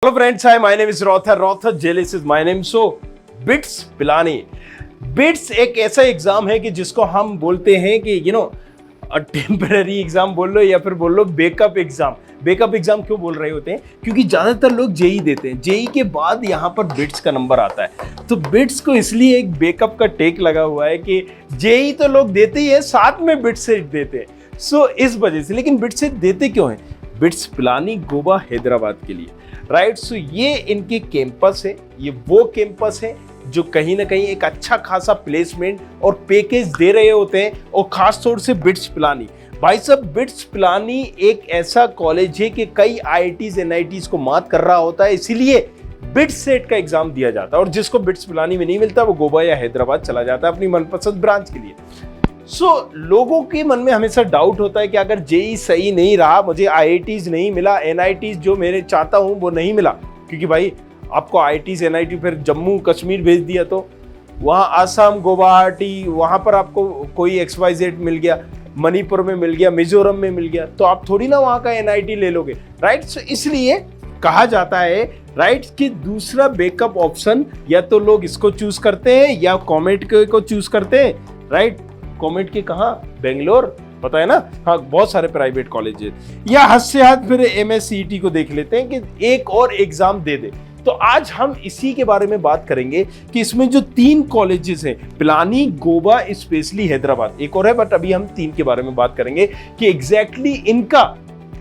Hello friends, hi, my name is Rothar. Rothar Jelis is my name. So, bits Pilani, bits एक ऐसा exam है कि जिसको हम बोलते हैं कि टेम्पररी एग्जाम बोल लो या फिर बोल लो बेकअप एग्जाम। बेकअप एग्जाम क्यों बोल रहे होते हैं? क्योंकि ज्यादातर लोग जेई देते हैं, जेई के बाद यहाँ पर बिट्स का नंबर आता है। तो बिट्स को इसलिए एक बेकअप का टेक लगा हुआ है कि जेई तो लोग देते ही है, साथ में बिट्स सेट देते हैं। सो इस वजह से, लेकिन बिट्स सेट देते क्यों हैं? बिट्स पिलानी गोवा हैदराबाद के लिए, राइट। सो ये इनके कैंपस है, ये वो कैंपस है जो कहीं ना कहीं एक अच्छा खासा प्लेसमेंट और पैकेज दे रहे होते हैं, और खास तौर से बिट्स पिलानी। भाई साहब, बिट्स पिलानी एक ऐसा कॉलेज है कि कई आईआईटीज एनआईटीज को मात कर रहा होता है, इसीलिए बिट्स सेट का एग्जाम दिया जाता है। और जिसको बिट्स पिलानी में नहीं मिलता वो गोवा या हैदराबाद चला जाता है अपनी मनपसंद ब्रांच के लिए। लोगों के मन में हमेशा डाउट होता है कि अगर जेई सही नहीं रहा, मुझे आईआईटीज नहीं मिला, एनआईटीज जो मेरे चाहता हूं वो नहीं मिला, क्योंकि भाई आपको आईआईटीज एनआईटी फिर जम्मू कश्मीर भेज दिया तो वहां आसाम, गुवाहाटी, वहां पर आपको कोई XYZ मिल गया, मणिपुर में मिल गया, मिजोरम में मिल गया, तो आप थोड़ी ना वहां का एनआईटी ले लोगे, राइट। सो इसलिए कहा जाता है, राइट, कि दूसरा बैकअप ऑप्शन या तो लोग इसको चूज करते हैं या कॉमेट को चूज करते हैं, राइट। कॉमेट के कहाँ? बेंगलोर, पता है ना। हाँ, बहुत सारे प्राइवेट कॉलेज है। या हद से हद फिर MSCET को देख लेते हैं कि एक और एग्जाम दे दे। तो आज हम इसी के बारे में बात करेंगे कि इसमें जो 3 कॉलेजेस हैं, पिलानी, गोवा, स्पेशली हैदराबाद, एक और है, बट अभी हम 3 के बारे में बात करेंगे कि एग्जैक्टली इनका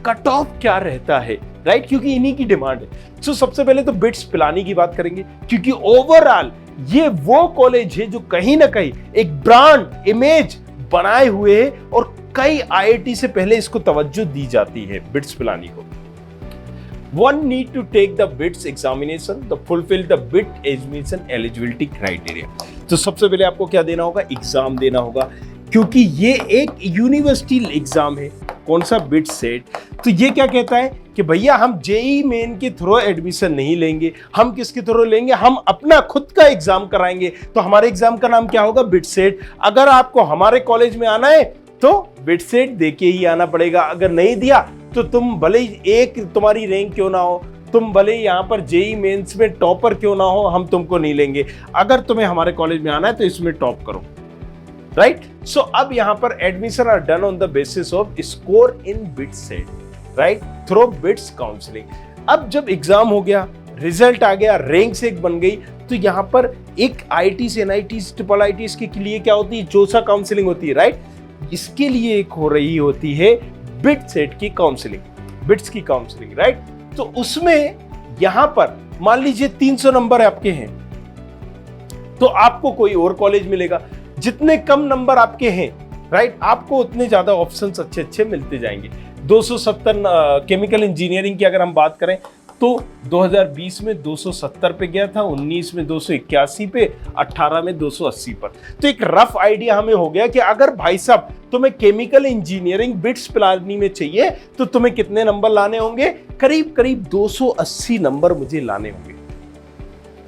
कट ऑफ क्या रहता है, राइट, क्योंकि इन्हीं की डिमांड है। सो सबसे पहले तो बिट्स पिलानी की बात करेंगे, क्योंकि ओवरऑल ये वो कॉलेज है जो कहीं ना कहीं एक ब्रांड इमेज बनाए हुए है, और कई आईआईटी से पहले इसको तवज्जो दी जाती है बिट्स पिलानी को। One need to take the BITS examination to fulfill the BIT admission eligibility criteria। तो सबसे पहले आपको क्या देना होगा? एग्जाम देना होगा, क्योंकि ये एक यूनिवर्सिटी एग्जाम है। कौन सा? Bit set. तो ये क्या कहता है कि भैया हम जेई मेन के थ्रू एडमिशन नहीं लेंगे, हम किसके थ्रू लेंगे? हम अपना खुद का एग्जाम कराएंगे। तो हमारे एग्जाम का नाम क्या होगा? Bit set. अगर आपको हमारे कॉलेज में आना है तो बिट सेट देके ही आना पड़ेगा। अगर नहीं दिया तो तुम भले ही एक तुम्हारी रैंक क्यों ना हो, तुम भले यहाँ पर जेई मेंस में टॉपर क्यों ना हो, हम तुमको नहीं लेंगे। अगर तुम्हें हमारे कॉलेज में आना है तो इसमें टॉप करो, राइट। सो अब यहाँ पर admission are done on the basis of score in BITSAT, right, through BITS counselling. अब जब एग्जाम हो गया, रिजल्ट आ गया, रैंक से एक बन गई, तो यहाँ पर एक आईआईटीज एनआईटीज ट्रिपल आईटीज के लिए क्या होती है? जोसा काउंसलिंग होती है, राइट। इसके लिए एक हो रही होती है बिट सेट की काउंसलिंग, बिट्स की काउंसलिंग, राइट। तो उसमें यहां पर मान लीजिए 300 नंबर आपके हैं तो आपको कोई और कॉलेज मिलेगा। जितने कम नंबर आपके हैं, राइट, आपको उतने ज्यादा ऑप्शंस अच्छे अच्छे मिलते जाएंगे। 270 केमिकल इंजीनियरिंग की अगर हम बात करें तो 2020 में 270 पे गया था, 19 में 281 पे, 18 में 280 पर। तो एक रफ आइडिया हमें हो गया कि अगर भाई साहब तुम्हें केमिकल इंजीनियरिंग बिट्स पिलानी में चाहिए तो तुम्हें कितने नंबर लाने होंगे? करीब करीब 280 नंबर मुझे लाने होंगे,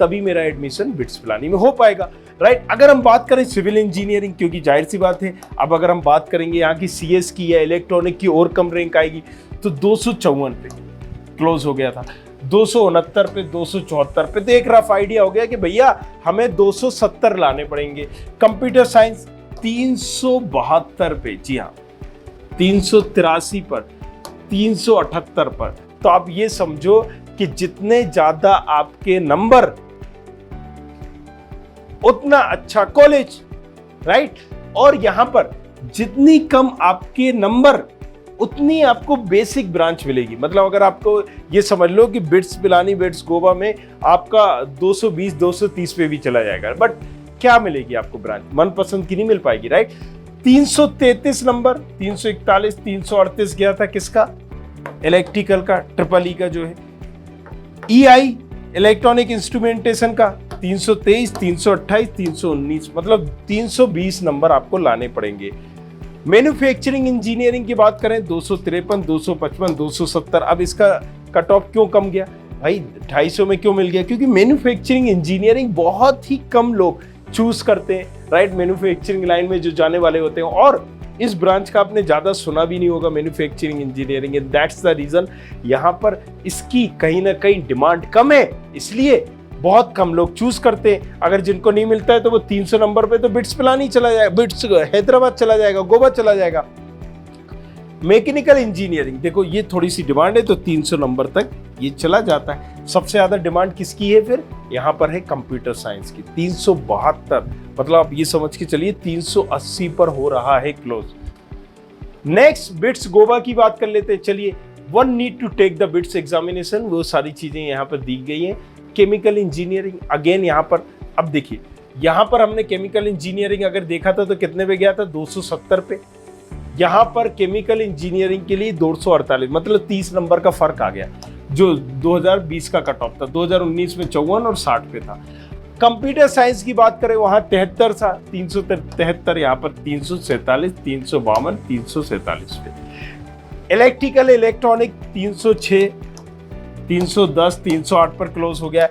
तभी मेरा एडमिशन बिट्स पिलानी में हो पाएगा, राइट। अगर हम बात करें सिविल इंजीनियरिंग, क्योंकि जाहिर सी बात है, अब अगर हम बात करेंगे यहाँ की CS की या इलेक्ट्रॉनिक की, और कम रैंक आएगी, तो 254 पे क्लोज हो गया था, 269 पे, 274 पे। तो एक रफ आइडिया हो गया कि भैया हमें 270 लाने पड़ेंगे। कंप्यूटर साइंस 372 पे, जी हाँ, 383 पर, 378 पर। तो आप ये समझो कि जितने ज्यादा आपके नंबर उतना अच्छा कॉलेज, राइट। और यहां पर जितनी कम आपके नंबर उतनी आपको बेसिक ब्रांच मिलेगी। मतलब अगर आपको ये समझ लो कि बिट्स पिलानी, बिट्स गोवा में आपका 220 230 पे भी चला जाएगा, बट क्या मिलेगी आपको ब्रांच? मनपसंद की नहीं मिल पाएगी, राइट। 333 नंबर, 341, 338 गया था किसका? इलेक्ट्रिकल का, ट्रिपल ई का जो है। EI इलेक्ट्रॉनिक इंस्ट्रूमेंटेशन का 323, 328, 319, मतलब 320 नंबर आपको लाने पड़ेंगे। मैन्युफैक्चरिंग इंजीनियरिंग की बात करें 253, 255, 270। अब इसका कट ऑफ क्यों कम गया भाई? 250 में क्यों मिल गया? क्योंकि मैन्युफैक्चरिंग इंजीनियरिंग बहुत ही कम लोग चूज करते हैं, राइट। मैन्युफैक्चरिंग लाइन में जो जाने वाले होते हैं, और इस ब्रांच का आपने ज़्यादा सुना भी नहीं होगा, manufacturing engineering, and that's the reason यहाँ पर इसकी कहीं ना कहीं डिमांड कम है, इसलिए बहुत कम लोग चूज करते हैं। अगर जिनको नहीं मिलता है तो वो 300 नंबर पे तो बिट्स पिलानी चला जाएगा, बिट्स हैदराबाद चला जाएगा, गोवा चला जाएगा। मैकेनिकल इंजीनियरिंग देखो ये थोड़ी सी डिमांड है तो 300 नंबर तक ये चला जाता है। सबसे ज्यादा डिमांड किसकी है फिर? यहाँ पर है कंप्यूटर साइंस की 372, मतलब आप ये समझ के चलिए 380 पर हो रहा है क्लोज। नेक्स्ट बिट्स गोवा की बात कर लेते हैं। चलिए, one need to take the BITS examination, वो सारी चीजें यहाँ पर दी गई हैं। केमिकल इंजीनियरिंग अगेन यहाँ पर, अब देखिए यहाँ पर हमने केमिकल इंजीनियरिंग अगर देखा था तो कितने पे गया था? 270 पे। यहाँ पर केमिकल इंजीनियरिंग के लिए 248, मतलब 30 नंबर का फर्क आ गया। जो 2020 का कट ऑफ था, 2019 में 54 और 60 पे था। कंप्यूटर साइंस की बात करें वहां 73 था, 373, यहाँ पर 347, 352, 347 पे। इलेक्ट्रिकल इलेक्ट्रॉनिक 306, 310, 308 पर क्लोज हो गया।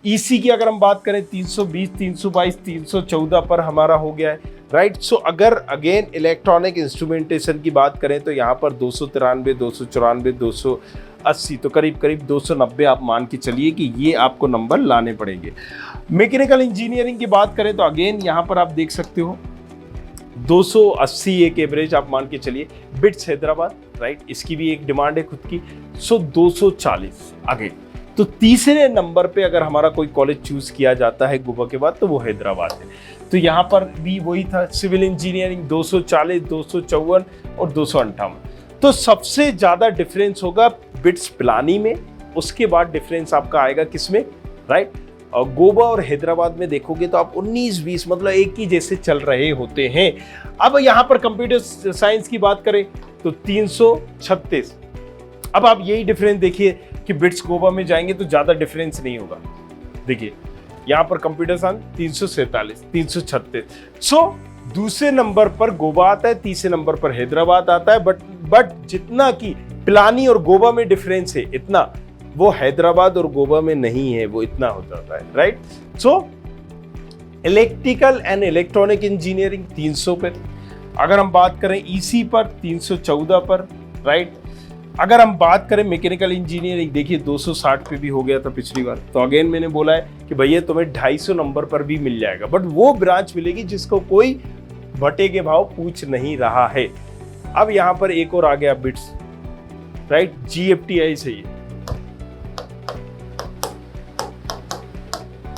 ईसी की अगर हम बात करें 320, 322, 314 पर हमारा हो गया है, राइट। सो अगर अगेन इलेक्ट्रॉनिक इंस्ट्रूमेंटेशन की बात करें तो यहाँ पर 293, 294, 280, तो करीब करीब 290 आप मान के चलिए कि ये आपको नंबर लाने पड़ेंगे। मैकेनिकल इंजीनियरिंग की बात करें तो अगेन यहाँ पर आप देख सकते हो 280 एक एवरेज आप मान के चलिए। बिट्स हैदराबाद, राइट, इसकी भी एक डिमांड है खुद की। सो 240 अगेन, तो तीसरे नंबर पे अगर हमारा कोई कॉलेज चूज किया जाता है गोवा के बाद तो वो हैदराबाद है। तो यहाँ पर भी वही था, सिविल इंजीनियरिंग 240, 254 और 258। तो सबसे ज्यादा डिफरेंस होगा बिट्स पिलानी में, उसके बाद डिफरेंस आपका आएगा किसमें, राइट। और गोवा और हैदराबाद में देखोगे तो आप 19-20 मतलब एक ही जैसे चल रहे होते हैं। अब यहाँ पर कंप्यूटर साइंस की बात करें तो 336। अब आप यही डिफरेंस देखिए कि बिट्स गोवा में जाएंगे तो ज्यादा डिफरेंस नहीं होगा। देखिए यहाँ पर कंप्यूटर साइंस 347, 336। सो दूसरे नंबर पर गोवा आता है, तीसरे नंबर पर हैदराबाद आता है। बट जितना कि पिलानी और गोवा में डिफरेंस है इतना वो हैदराबाद और गोवा में नहीं है, वो इतना हो जाता है, right. So electrical and electronic engineering 300 पर, अगर हम बात करें ईसी पर 314 पर, राइट। अगर हम बात करें मैकेनिकल इंजीनियरिंग, देखिए 260 पे भी हो गया था पिछली बार। तो अगेन मैंने बोला है कि भैया तुम्हें 250 नंबर पर भी मिल जाएगा, बट वो ब्रांच मिलेगी जिसको कोई भट्टे के भाव पूछ नहीं रहा है। अब यहाँ पर एक और आ गया बिट्स, राइट, GFTI से ये।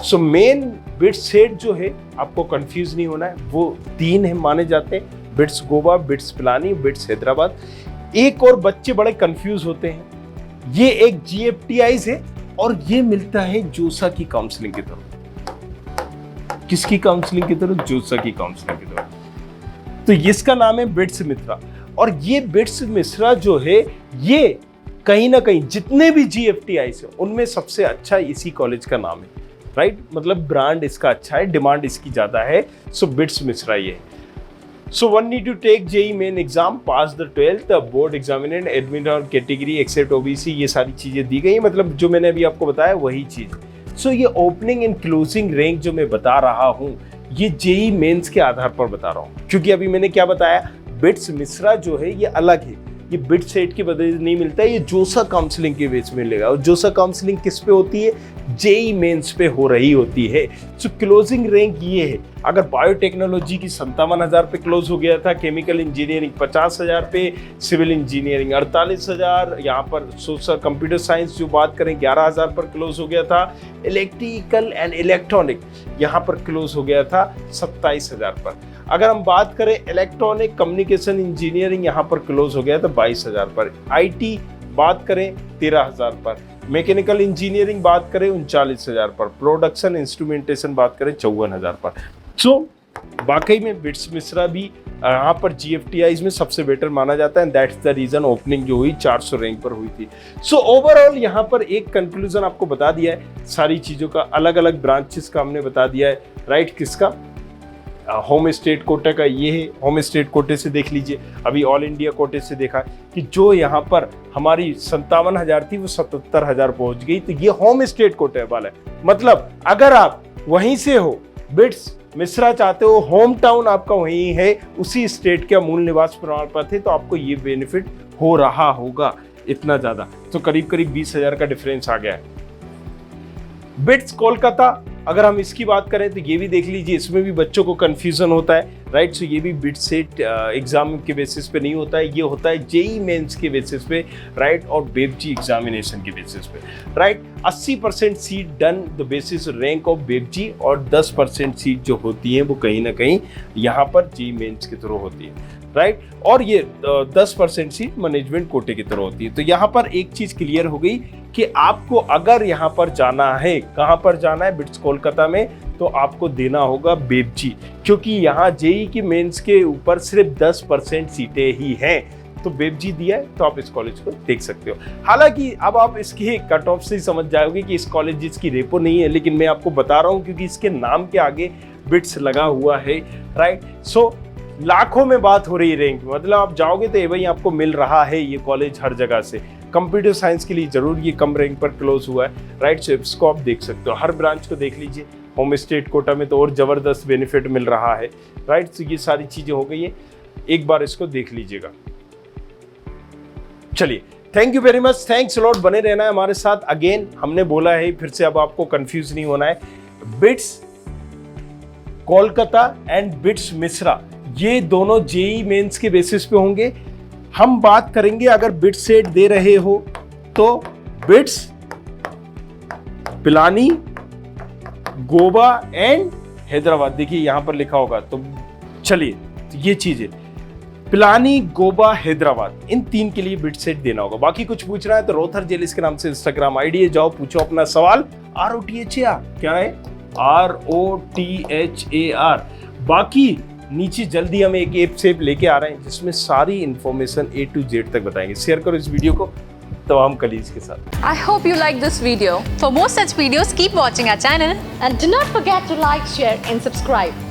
सो मेन बिट्स सेट जो है आपको कंफ्यूज नहीं होना है, वो 3 है माने जाते हैं, bits Goa, bits Pilani, bits Hyderabad. एक और बच्चे बड़े कंफ्यूज होते हैं, ये एक GFTI है और ये मिलता है जोसा की काउंसलिंग की तरफ। किसकी काउंसलिंग की तरफ? जोसा की काउंसलिंग की तरफ। तो इसका नाम है बिट्स मिश्रा, और ये बिट्स मिश्रा जो है ये कहीं ना कहीं जितने भी GFTI है उनमें सबसे अच्छा इसी कॉलेज का नाम है, राइट। मतलब ब्रांड इसका अच्छा है, डिमांड इसकी ज्यादा है। सो बिट्स मिश्रा ये है। So one need to take JEE main exam, pass the 12th, the board examined, admit और category except OBC, ये सारी चीजें दी गई हैं। मतलब जो मैंने अभी आपको बताया वही चीज। So ये ओपनिंग एंड क्लोजिंग रैंक जो मैं बता रहा हूँ ये JEE मेंस के आधार पर बता रहा हूँ, क्योंकि अभी मैंने क्या बताया, बिट्स मिश्रा जो है ये अलग है, ये बिट सेट के बदले नहीं मिलता है, ये जोसा काउंसलिंग के बेस में मिलेगा। और जोसा काउंसलिंग किस पे होती है? JEE मेंस पे हो रही होती है। सो क्लोजिंग रैंक ये है, अगर बायोटेक्नोलॉजी की 57,000 पे क्लोज हो गया था, केमिकल इंजीनियरिंग 50,000 पे, सिविल इंजीनियरिंग 48,000, यहाँ पर सोशल कंप्यूटर साइंस जो बात करें 11,000 पर क्लोज हो गया था, इलेक्ट्रिकल एंड इलेक्ट्रॉनिक यहाँ पर क्लोज हो गया था 27,000 पर। अगर हम बात करें इलेक्ट्रॉनिक कम्युनिकेशन इंजीनियरिंग यहाँ पर क्लोज हो गया था 22,000 पर, IT बात करें 13,000 पर, मैकेनिकल इंजीनियरिंग बात करें 39,000 पर, प्रोडक्शन इंस्ट्रूमेंटेशन बात करें 54,000 पर। सो वाकई में बिट्स मिश्रा भी यहाँ पर GFTI में सबसे बेटर माना जाता है, दैट्स द रीजन ओपनिंग जो हुई 400 रैंक पर हुई थी। सो ओवरऑल यहाँ पर एक कंक्लूजन आपको बता दिया है सारी चीजों का, अलग अलग ब्रांचेस का हमने बता दिया है, राइट। किसका? होम स्टेट कोटे का ये है, होम स्टेट कोटे से देख लीजिए, अभी ऑल इंडिया कोटे से देखा कि जो यहाँ पर हमारी 57,000 थी वो 77,000 पहुंच गई, तो ये होम स्टेट कोटे वाला है। मतलब अगर आप वहीं से हो, बिट्स मिश्रा चाहते हो, होम टाउन आपका वहीं है, उसी स्टेट का मूल निवास प्रमाण पत्र है, तो आपको ये बेनिफिट हो रहा होगा इतना ज्यादा। तो करीब करीब 20,000 का डिफरेंस आ गया है। बिट्स कोलकाता, अगर हम इसकी बात करें तो ये भी देख लीजिए, इसमें भी बच्चों को कंफ्यूजन होता है, राइट। सो ये भी बिट सेट एग्जाम के बेसिस पे नहीं होता है, ये होता है जेई मेंस के बेसिस पे, राइट, और बेबजी एग्जामिनेशन के बेसिस पे, right. 80% seat done the basis rank of बेबजी, और 10% सीट जो होती है वो कहीं ना कहीं यहाँ पर जेई मेंस के थ्रू होती है, राइट। और ये 10% सीट मैनेजमेंट कोटे की तरह होती है। तो यहाँ पर एक चीज क्लियर हो गई कि आपको अगर यहाँ पर जाना है, कहाँ पर जाना है, बिट्स कोलकाता में, तो आपको देना होगा बेबजी, क्योंकि यहाँ जेई की मेंस के ऊपर सिर्फ 10% सीटें ही हैं। तो बेबजी दिया है तो आप इस कॉलेज को देख सकते हो। हालांकि अब आप इसके कट ऑफ से ही समझ जाओगे कि इस कॉलेज जिसकी रेपो नहीं है, लेकिन मैं आपको बता रहा हूँ क्योंकि इसके नाम के आगे बिट्स लगा हुआ है, राइट। सो लाखों में बात हो रही है रैंक, मतलब आप जाओगे तो ये भाई आपको मिल रहा है ये कॉलेज हर जगह से। कंप्यूटर साइंस के लिए जरूर ये कम रैंक पर क्लोज हुआ है, राइट। सो इसको आप देख सकते हो, हर ब्रांच को देख लीजिए। होम स्टेट कोटा में तो और जबरदस्त बेनिफिट मिल रहा है, राइट। तो ये सारी चीजें हो गई है, एक बार इसको देख लीजिएगा। चलिए, thank you very much, thanks lot, बने रहना है हमारे साथ। अगेन हमने बोला है, फिर से अब आपको कंफ्यूज नहीं होना है, bits Kolkata and bits Mishra ये दोनों जेई मेंस के बेसिस पे होंगे। हम बात करेंगे अगर बिट सेट दे रहे हो तो बिट्स पिलानी, गोवा एंड हैदराबाद, देखिए यहां पर लिखा होगा। तो चलिए, तो ये चीज है, पिलानी, गोवा, हैदराबाद, इन 3 के लिए बिट सेट देना होगा। बाकी कुछ पूछना है तो रोथर जेलिस के नाम से इंस्टाग्राम आईडी है, जाओ पूछो अपना सवाल। ROTHAR क्या है? ROTHAR। बाकी नीचे जल्दी हम एक ऐप से लेके आ रहे हैं जिसमें सारी इंफॉर्मेशन A to Z तक बताएंगे। शेयर करो इस वीडियो को तमाम कलीग्स के साथ। I hope you like this video. For more such videos, keep watching our channel and do not forget to like, share and subscribe.